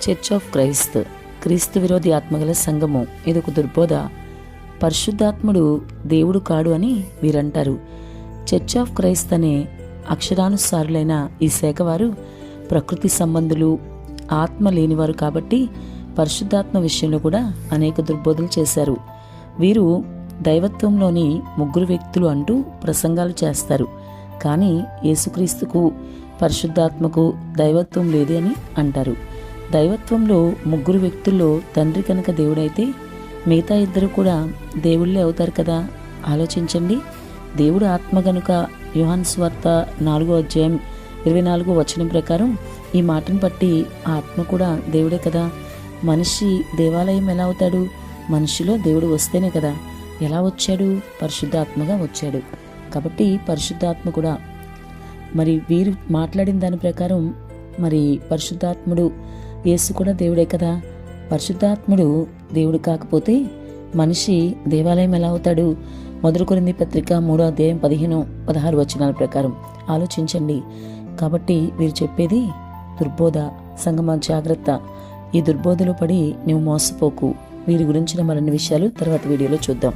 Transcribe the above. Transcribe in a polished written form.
Church of Christ, క్రీస్తు విరోధి ఆత్మగల సంఘము. ఇదొక దుర్బోధ. పరిశుద్ధాత్ముడు దేవుడు కాడు అని వీరంటారు. చర్చ్ ఆఫ్ క్రైస్త్ అనే అక్షరానుసారులైన ఈ శాఖ వారు ప్రకృతి సంబంధులు, ఆత్మ లేనివారు కాబట్టి పరిశుద్ధాత్మ విషయంలో కూడా అనేక దుర్బోధలు చేశారు. వీరు దైవత్వంలోని ముగ్గురు వ్యక్తులు అంటూ ప్రసంగాలు చేస్తారు. కానీ యేసుక్రీస్తుకు, పరిశుద్ధాత్మకు దైవత్వం లేదే అని అంటారు. దైవత్వంలో ముగ్గురు వ్యక్తుల్లో తండ్రి కనుక దేవుడైతే మిగతా ఇద్దరు కూడా దేవుళ్ళే అవుతారు కదా. ఆలోచించండి. దేవుడు ఆత్మ గనుక యోహాను సువార్త 4:24 ప్రకారం ఈ మాటను బట్టి ఆత్మ కూడా దేవుడే కదా. మనిషి దేవాలయం ఎలా అవుతాడు? మనిషిలో దేవుడు వస్తేనే కదా. ఎలా వచ్చాడు? పరిశుద్ధాత్మగా వచ్చాడు. కాబట్టి పరిశుద్ధాత్మ కూడా మరి వీరు మాట్లాడిన దాని ప్రకారం మరి పరిశుద్ధాత్ముడు, యేసు కూడా దేవుడే కదా. పరిశుద్ధాత్ముడు దేవుడు కాకపోతే మనిషి దేవాలయం ఎలా అవుతాడు? 1 కొరింథీ పత్రిక 3:15-16 ప్రకారం ఆలోచించండి. కాబట్టి వీరు చెప్పేది దుర్బోధ. సంగమా జాగ్రత్త. ఈ దుర్బోధలో పడి నువ్వు మోసపోకు. వీరి గురించిన మరిన్ని విషయాలు తర్వాత వీడియోలో చూద్దాం.